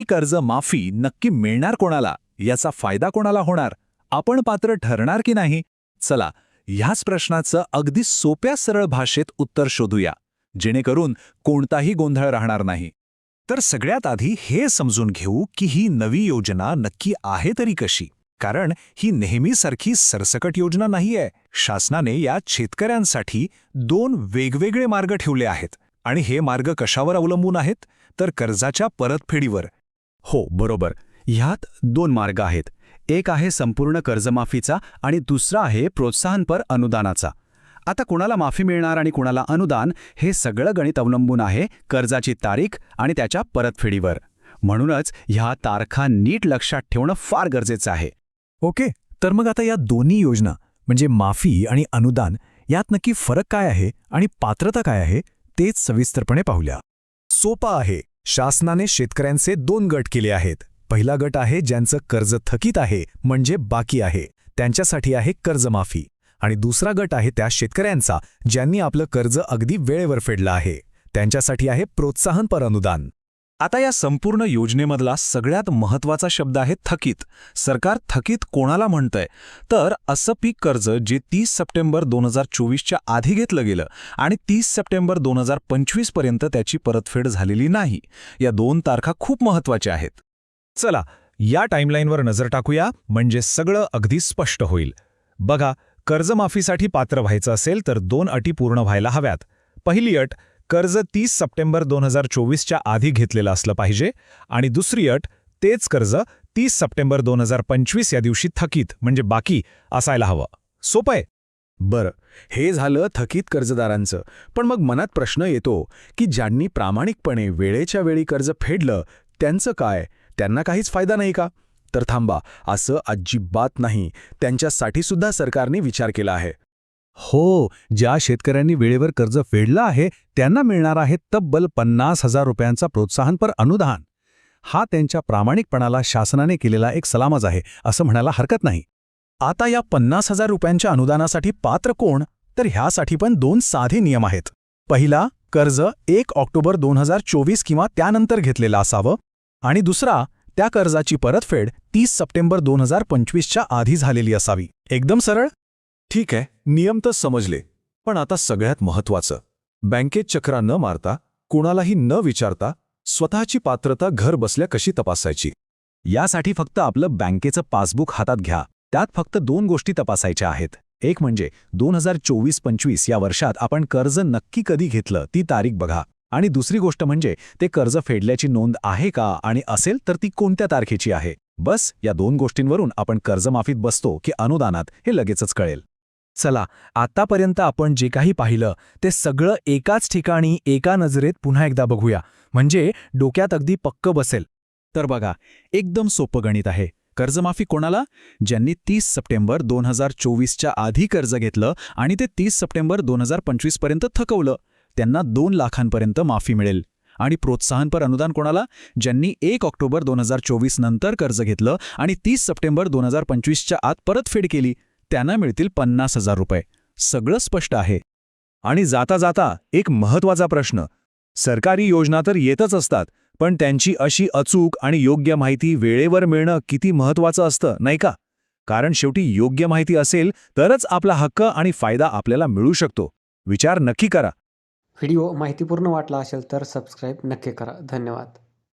कर्ज माफी नक्की मिळणार कोणाला, याचा फायदा कोणाला होणार, आपण पात्र ठरणार की नाही? चला, ह्याच प्रश्नाचं अगदी सोप्या सरळ भाषेत उत्तर शोधूया, जेणेकरून कोणताही गोंधळ राहणार नाही. तर सगळ्यात आधी हे समजून घेऊ की ही नवी योजना नक्की आहे तरी कशी. कारण ही नेहमीसारखी सरसकट योजना नाहीये. शासनाने यात शेतकऱ्यांसाठी 2 वेगवेगळे मार्ग ठेवले आहेत. आणि हे मार्ग कशावर अवलंबून आहेत? तर कर्जाच्या परतफेडीवर. हो, बरोबर. ह्यात 2 मार्ग आहेत. एक आहे संपूर्ण कर्जमाफीचा आणि दुसरा आहे प्रोत्साहनपर अनुदानाचा. आता कुणाला माफी मिळणार आणि कुणाला अनुदान, हे सगळं गणित अवलंबून आहे कर्जाची तारीख आणि त्याच्या परतफेडीवर. म्हणूनच ह्या तारखा नीट लक्षात ठेवणं फार गरजेचं आहे. ओके, तर मग आता या दोन्ही योजना म्हणजे माफी आणि अनुदान यात नक्की फरक काय आहे आणि पात्रता काय आहे तेच सविस्तरपणे पाहूया. सोपा आहे. शासनाने शेतकऱ्यांचे 2 गट केले आहेत. पहिला गट आहे ज्यांचं कर्ज थकीत आहे, म्हणजे बाकी आहे, त्यांच्यासाठी आहे कर्जमाफी. आणि दुसरा गट आहे त्या शेतकऱ्यांचा ज्यांनी आपलं कर्ज अगदी वेळेवर फेडलं आहे, त्यांच्यासाठी आहे प्रोत्साहनपर अनुदान. आता या संपूर्ण योजनेमधला सगळ्यात महत्त्वाचा शब्द आहे थकीत. सरकार थकीत कोणाला म्हणतंय? तर असं पीक कर्ज जे 30 सप्टेंबर 2024च्या आधी घेतलं गेलं आणि 30 सप्टेंबर 2025 पर्यंत त्याची परतफेड झालेली नाही. या 2 तारखा खूप महत्त्वाच्या आहेत. चला, या टाईमलाईनवर नजर टाकूया, म्हणजे सगळं अगदी स्पष्ट होईल. बघा, कर्जमाफीसाठी पात्र व्हायचं असेल तर 2 अटी पूर्ण व्हायला हव्यात. पहिली अट, कर्ज 30 सप्टेंबर 2024च्या आधी घेतलेलं असलं पाहिजे. आणि दुसरी अट, तेच कर्ज 30 सप्टेंबर 2025 या दिवशी थकीत म्हणजे बाकी असायला हवं. सोपं आहे. बरं, हे झालं थकीत कर्जदारांचं. पण मग मनात प्रश्न येतो की ज्यांनी प्रामाणिकपणे वेळेच्या वेळी कर्ज फेडलं त्यांचं काय? त्यांना काहीच फायदा नाही का? तर थांबा, असं अजिबात नाही. त्यांच्यासाठी सुद्धा सरकारने विचार केला आहे. हो, ज्या शेतकऱ्यांनी वेळेवर कर्ज फेडलं आहे त्यांना मिळणार आहे तब्बल 50,000 रुपयांचा प्रोत्साहनपर अनुदान. हा त्यांच्या प्रामाणिकपणाला शासनाने केलेला एक सलामच आहे, असं म्हणायला हरकत नाही. आता या 50,000 रुपयांच्या अनुदानासाठी पात्र कोण? तर ह्यासाठी पण 2 साधे नियम आहेत. पहिला, कर्ज 1 ऑक्टोबर 2024 किंवा त्यानंतर घेतलेलं असावं. आणि दुसरा, त्या कर्जाची परतफेड 30 सप्टेंबर 2025च्या आधी झालेली असावी. एकदम सरळ. ठीक आहे, नियम तर समजले. पण आता सगळ्यात महत्त्वाचं, बँकेत चक्रा न मारता, कुणालाही न विचारता स्वतःची पात्रता घर बसल्या कशी तपासायची? यासाठी फक्त आपलं बँकेचं पासबुक हातात घ्या. त्यात फक्त 2 गोष्टी तपासायच्या आहेत. एक म्हणजे 2024-25 या वर्षात आपण कर्ज नक्की कधी घेतलं ती तारीख बघा. आणि दुसरी गोष्ट म्हणजे ते कर्ज फेडल्याची नोंद आहे का, आणि असेल तर ती कोणत्या तारखेची आहे. बस या 2 गोष्टींवरून आपण कर्जमाफीत बसतो की अनुदानात हे लगेचच कळेल. चला, आतापर्यंत आपण जे काही पाहिलं ते सगळं एकाच ठिकाणी एका नजरेत पुन्हा एकदा बघूया, म्हणजे डोक्यात अगदी पक्क बसेल. तर बघा, एकदम सोपं गणित आहे. कर्जमाफी कोणाला? ज्यांनी 30 सप्टेंबर 2024च्या आधी कर्ज घेतलं आणि ते 30 सप्टेंबर 2025 पर्यंत थकवलं, त्यांना 2 लाखांपर्यंत माफी मिळेल. आणि प्रोत्साहनपर अनुदान कोणाला? ज्यांनी 1 ऑक्टोबर 2024 नंतर कर्ज घेतलं आणि 30 सप्टेंबर 2025च्या आत परतफेड केली, त्यांना मिळतील 50,000 रुपये. सगळं स्पष्ट आहे. आणि जाता जाता एक महत्त्वाचा प्रश्न. सरकारी योजना तर येतच असतात, पण त्यांची अशी अचूक आणि योग्य माहिती वेळेवर मिळणं किती महत्त्वाचं असतं, नाही का? कारण शेवटी योग्य माहिती असेल तरच आपला हक्क आणि फायदा आपल्याला मिळू शकतो. विचार नक्की करा. व्हिडिओ माहितीपूर्ण वाटला असेल तर सबस्क्राईब नक्की करा. धन्यवाद.